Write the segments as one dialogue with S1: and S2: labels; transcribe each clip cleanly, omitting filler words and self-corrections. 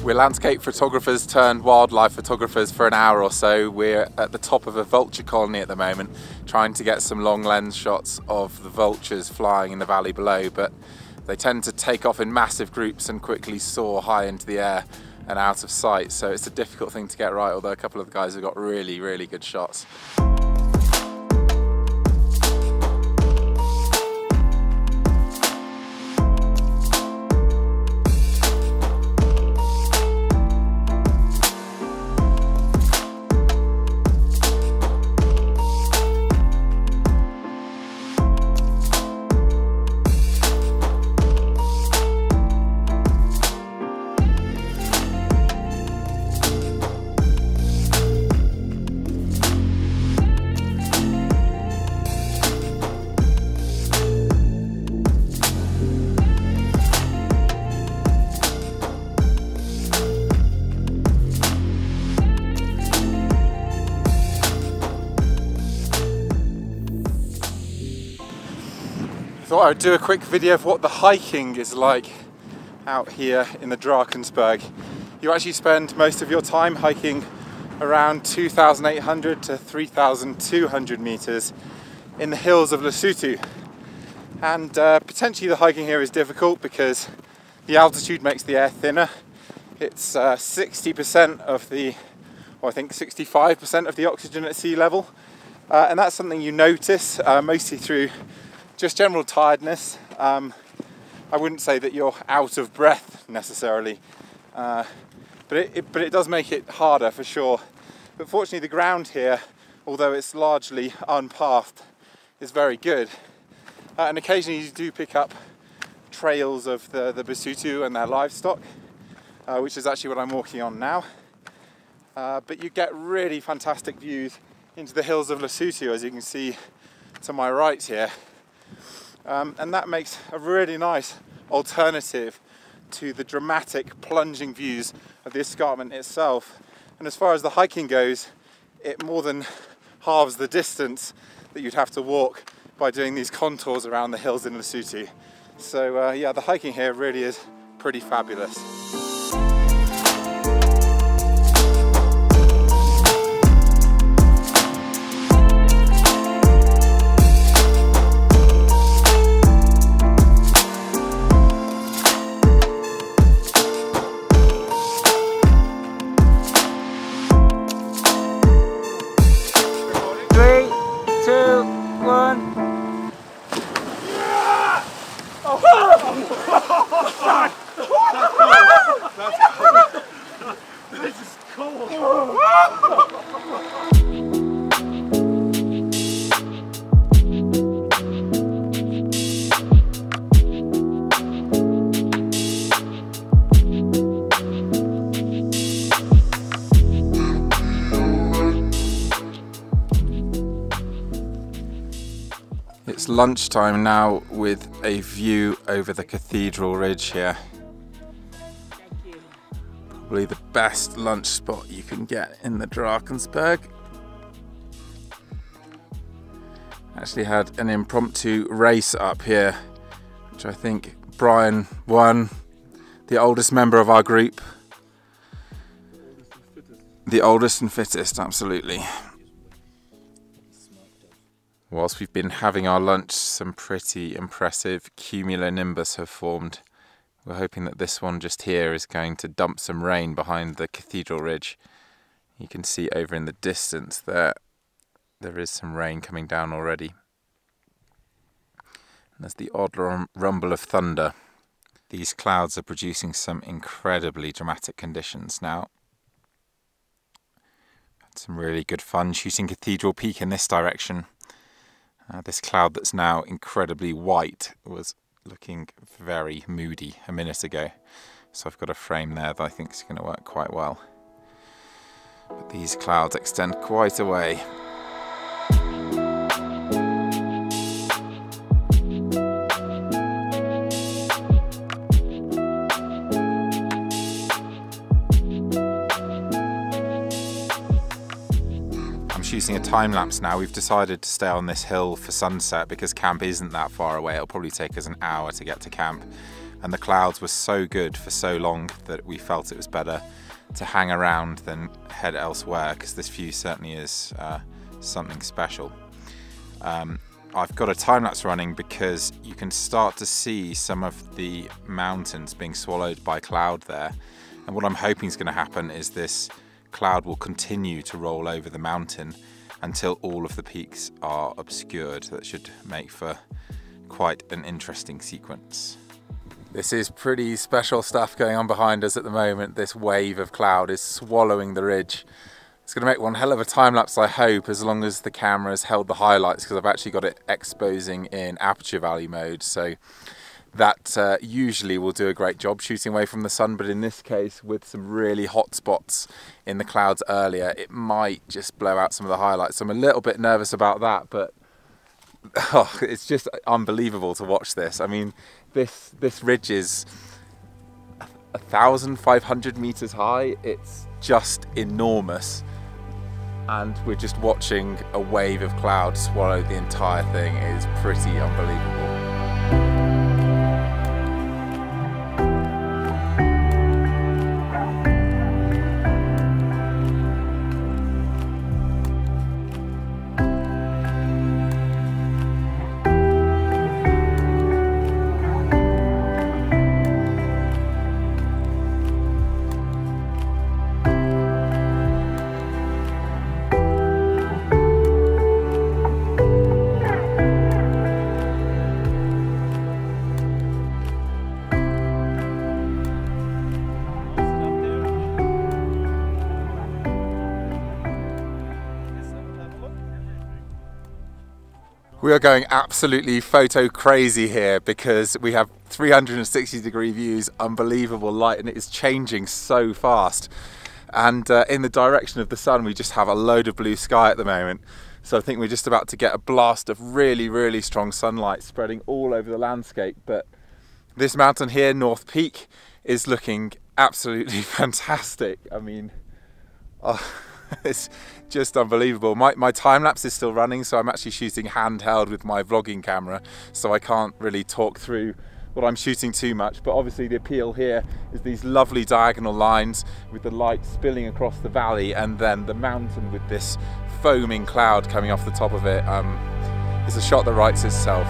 S1: We're landscape photographers turned wildlife photographers for an hour or so. We're at the top of a vulture colony at the moment, trying to get some long lens shots of the vultures flying in the valley below, but they tend to take off in massive groups and quickly soar high into the air and out of sight, so it's a difficult thing to get right, although a couple of the guys have got really, really good shots. I thought I'd do a quick video of what the hiking is like out here in the Drakensberg. You actually spend most of your time hiking around 2,800 to 3,200 meters in the hills of Lesotho. And potentially the hiking here is difficult because the altitude makes the air thinner. It's 60% of the, or I think 65% of the oxygen at sea level. And that's something you notice mostly through just general tiredness. I wouldn't say that you're out of breath necessarily, but it does make it harder for sure. But fortunately the ground here, although it's largely unpathed, is very good. And occasionally you do pick up trails of the Basotho and their livestock, which is actually what I'm walking on now. But you get really fantastic views into the hills of Lesotho, as you can see to my right here. And that makes a really nice alternative to the dramatic plunging views of the escarpment itself. And as far as the hiking goes, it more than halves the distance that you'd have to walk by doing these contours around the hills in Lesotho. So yeah, the hiking here really is pretty fabulous.
S2: This is cool.
S1: It's lunchtime now with a view over the cathedral ridge here. Probably the best lunch spot you can get in the Drakensberg. Actually had an impromptu race up here, which I think Brian won, the oldest member of our group. The oldest and fittest, absolutely. Whilst we've been having our lunch, some pretty impressive cumulonimbus have formed. We're hoping that this one just here is going to dump some rain behind the cathedral ridge. You can see over in the distance there is some rain coming down already. And there's the odd rumble of thunder. These clouds are producing some incredibly dramatic conditions now. Had some really good fun shooting Cathedral Peak in this direction. This cloud that's now incredibly white was looking very moody a minute ago. So I've got a frame there that I think is going to work quite well. But these clouds extend quite a way. Shooting a time lapse now. We've decided to stay on this hill for sunset because camp isn't that far away. It'll probably take us an hour to get to camp. and the clouds were so good for so long that we felt it was better to hang around than head elsewhere, because this view certainly is something special. I've got a time-lapse running because you can start to see some of the mountains being swallowed by cloud there, and what I'm hoping is going to happen is this cloud will continue to roll over the mountain until all of the peaks are obscured. That should make for quite an interesting sequence. This is pretty special stuff going on behind us at the moment. This wave of cloud is swallowing the ridge. It's going to make one hell of a time lapse, I hope, as long as the camera's held the highlights, because I've actually got it exposing in aperture value mode, so that usually will do a great job shooting away from the sun, but in this case, with some really hot spots in the clouds earlier, it might just blow out some of the highlights. So I'm a little bit nervous about that, but oh, it's just unbelievable to watch this. I mean, this ridge is 1,500 meters high. It's just enormous. And we're just watching a wave of cloud swallow the entire thing. It is pretty unbelievable. We are going absolutely photo crazy here because we have 360-degree views, unbelievable light, and it is changing so fast. And in the direction of the sun, we just have a load of blue sky at the moment. So I think we're just about to get a blast of really, really strong sunlight spreading all over the landscape. But this mountain here, North Peak, is looking absolutely fantastic. I mean, it's just unbelievable. My time-lapse is still running, so I'm actually shooting handheld with my vlogging camera, so I can't really talk through what I'm shooting too much. But obviously the appeal here is these lovely diagonal lines with the light spilling across the valley, and then the mountain with this foaming cloud coming off the top of it. It's a shot that writes itself.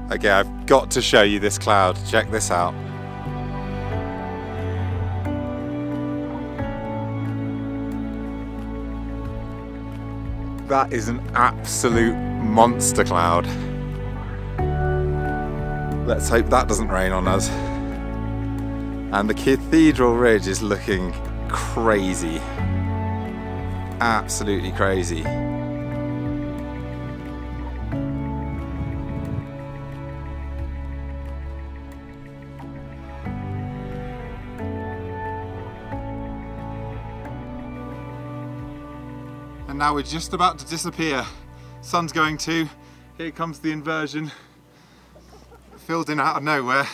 S1: Okay, I've got to show you this cloud. Check this out. That is an absolute monster cloud. Let's hope that doesn't rain on us. And the Cathedral Ridge is looking crazy. Absolutely crazy. And now we're just about to disappear. Sun's going too. Here comes the inversion. Filled in out of nowhere.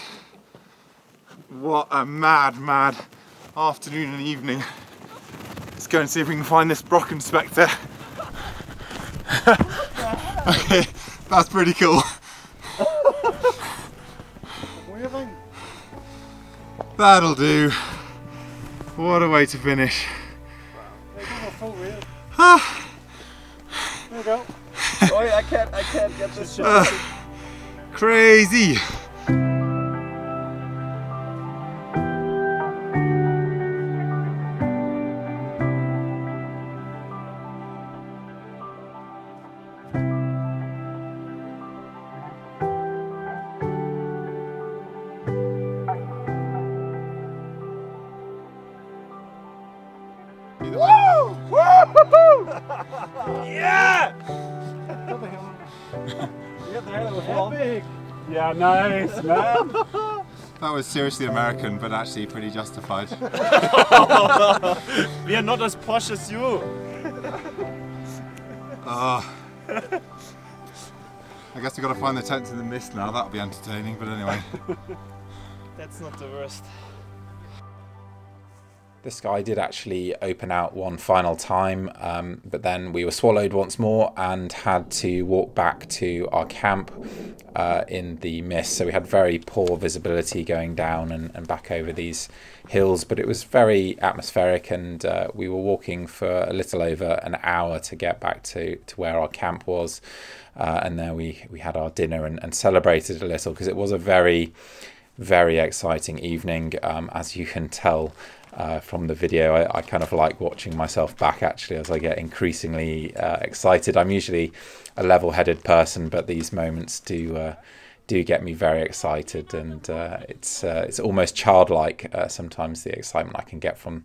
S1: What a mad, mad afternoon and evening. Let's go and see if we can find this Brockenspector. Okay, that's pretty cool. That'll do. What a way to finish.
S2: There you go. Oh, I can't get this shot.
S1: Crazy.
S2: Yeah! Epic! Yeah, nice, man.
S1: That was seriously American, but actually pretty justified.
S2: We are not as posh as you.
S1: I guess we've got to find the tents in the mist now. That'll be entertaining, but anyway.
S2: That's not the worst.
S3: The sky did actually open out one final time, but then we were swallowed once more and had to walk back to our camp in the mist. So we had very poor visibility going down and back over these hills, but it was very atmospheric, and we were walking for a little over an hour to get back to where our camp was. And there we had our dinner and celebrated a little, because it was a very, very exciting evening, as you can tell. From the video, I kind of like watching myself back actually as I get increasingly excited. I'm usually a level-headed person, but these moments do get me very excited, and it's almost childlike sometimes, the excitement I can get from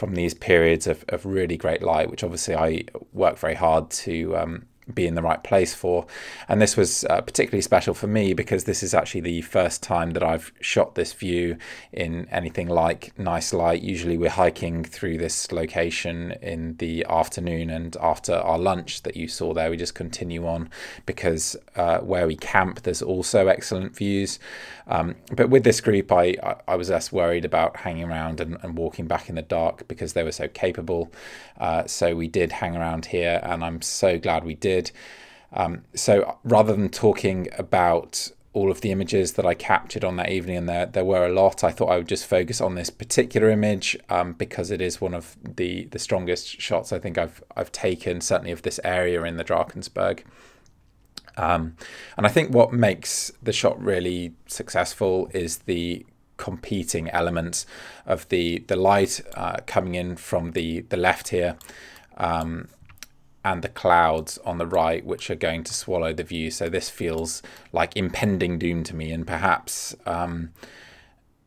S3: these periods of really great light, which obviously I work very hard to be in the right place for. And this was particularly special for me because this is actually the first time that I've shot this view in anything like nice light. Usually we're hiking through this location in the afternoon, and after our lunch that you saw there, we just continue on because where we camp there's also excellent views. But with this group I was less worried about hanging around and walking back in the dark because they were so capable. So we did hang around here, and I'm so glad we did. So rather than talking about all of the images that I captured on that evening, and there were a lot, I thought I would just focus on this particular image because it is one of the strongest shots I think I've taken, certainly of this area in the Drakensberg. And I think what makes the shot really successful is the competing elements of the light coming in from the left here, and the clouds on the right, which are going to swallow the view. So this feels like impending doom to me, and perhaps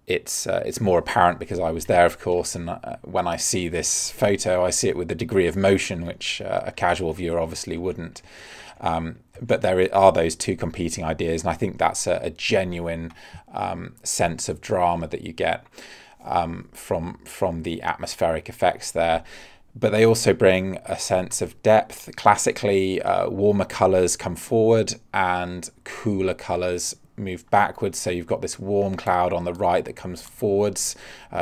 S3: it's more apparent because I was there, of course, and when I see this photo, I see it with a degree of motion which a casual viewer obviously wouldn't. But there are those two competing ideas, and I think that's a genuine sense of drama that you get from the atmospheric effects there. But they also bring a sense of depth. Classically, warmer colours come forward and cooler colours move backwards. So you've got this warm cloud on the right that comes forwards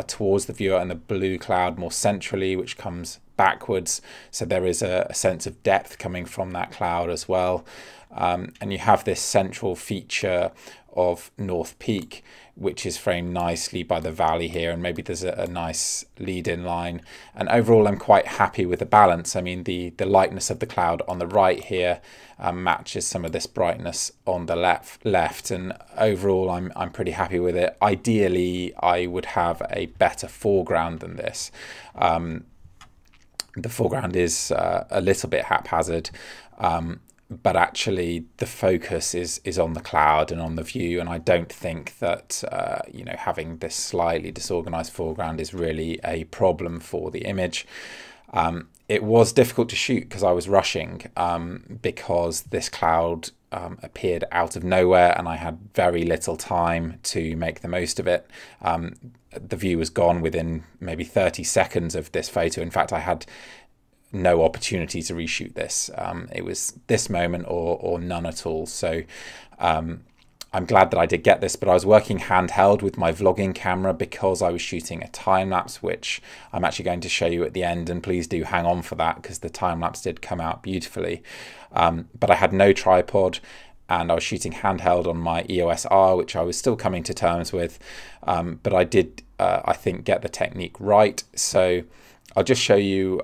S3: towards the viewer, and the blue cloud more centrally, which comes backwards. So there is a sense of depth coming from that cloud as well. And you have this central feature of North Peak, which is framed nicely by the valley here, and maybe there's a nice lead-in line. And overall, I'm quite happy with the balance. I mean, the lightness of the cloud on the right here matches some of this brightness on the left, and overall, I'm pretty happy with it. Ideally, I would have a better foreground than this. The foreground is a little bit haphazard. But actually the focus is on the cloud and on the view, and I don't think that you know, having this slightly disorganized foreground is really a problem for the image. It was difficult to shoot because I was rushing, because this cloud appeared out of nowhere and I had very little time to make the most of it. The view was gone within maybe 30 seconds of this photo. In fact, I had no opportunity to reshoot this. It was this moment or none at all. So I'm glad that I did get this, but I was working handheld with my vlogging camera because I was shooting a time-lapse, which I'm actually going to show you at the end, and please do hang on for that because the time-lapse did come out beautifully. But I had no tripod, and I was shooting handheld on my EOS R, which I was still coming to terms with, but I did, I think, get the technique right. So I'll just show you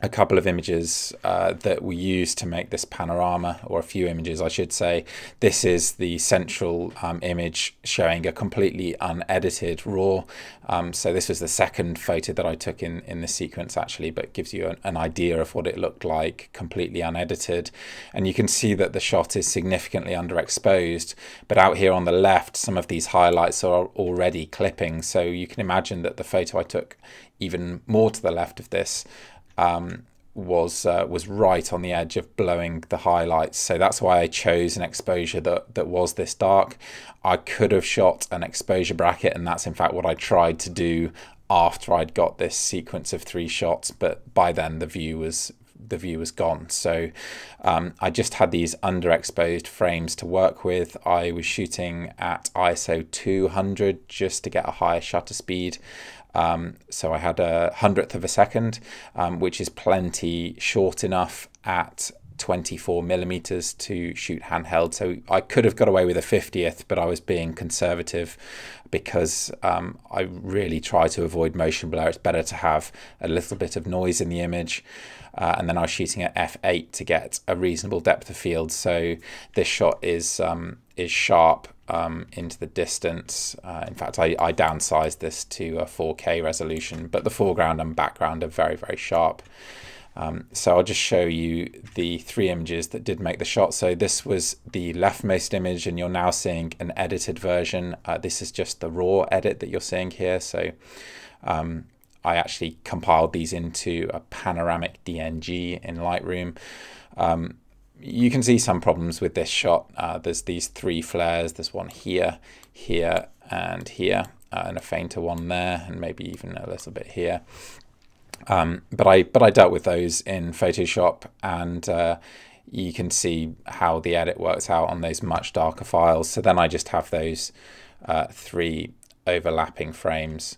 S3: a couple of images that we used to make this panorama, or a few images I should say. This is the central image showing a completely unedited raw. So this was the second photo that I took in the sequence actually, but gives you an idea of what it looked like completely unedited. And you can see that the shot is significantly underexposed, but out here on the left some of these highlights are already clipping, so you can imagine that the photo I took even more to the left of this was right on the edge of blowing the highlights. So that's why I chose an exposure that was this dark. I could have shot an exposure bracket, and that's in fact what I tried to do after I'd got this sequence of 3 shots, but by then the view was gone. So I just had these underexposed frames to work with. I was shooting at ISO 200 just to get a higher shutter speed. So I had 100th of a second, which is plenty short enough at 24mm to shoot handheld. So I could have got away with a 50th, but I was being conservative because I really try to avoid motion blur. It's better to have a little bit of noise in the image. And then I was shooting at f8 to get a reasonable depth of field. So this shot is sharp into the distance. In fact, I downsized this to a 4K resolution, but the foreground and background are very, very sharp. So I'll just show you the 3 images that did make the shot. So this was the leftmost image, and you're now seeing an edited version. This is just the raw edit that you're seeing here. So I actually compiled these into a panoramic DNG in Lightroom. You can see some problems with this shot. There's these 3 flares. There's one here, here, and here, and a fainter one there, and maybe even a little bit here. But I dealt with those in Photoshop, and you can see how the edit works out on those much darker files. So then I just have those 3 overlapping frames.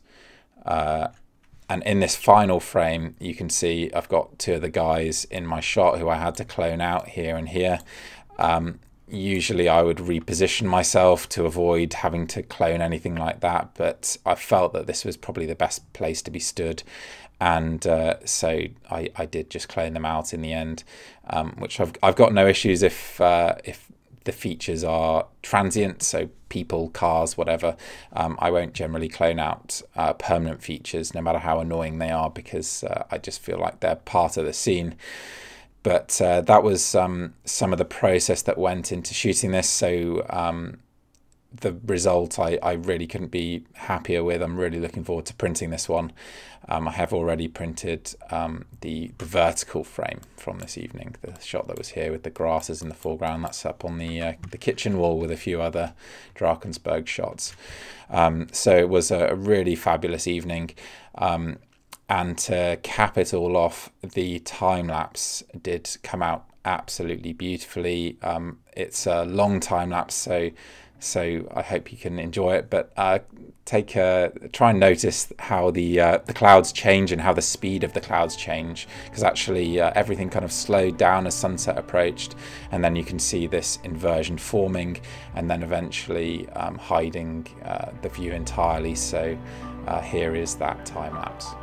S3: And in this final frame, you can see I've got 2 of the guys in my shot who I had to clone out here and here. Usually I would reposition myself to avoid having to clone anything like that, but I felt that this was probably the best place to be stood. And so I did just clone them out in the end, which I've got no issues if the features are transient, so people, cars, whatever. I won't generally clone out permanent features, no matter how annoying they are, because I just feel like they're part of the scene. But that was some of the process that went into shooting this. So the result I really couldn't be happier with. I'm really looking forward to printing this one. I have already printed the vertical frame from this evening, the shot that was here with the grasses in the foreground. That's up on the kitchen wall with a few other Drakensberg shots. So it was a really fabulous evening. And to cap it all off, the time-lapse did come out absolutely beautifully. It's a long time-lapse, so I hope you can enjoy it, but try and notice how the clouds change and how the speed of the clouds change, because actually everything kind of slowed down as sunset approached, and then you can see this inversion forming and then eventually hiding the view entirely. So here is that time lapse.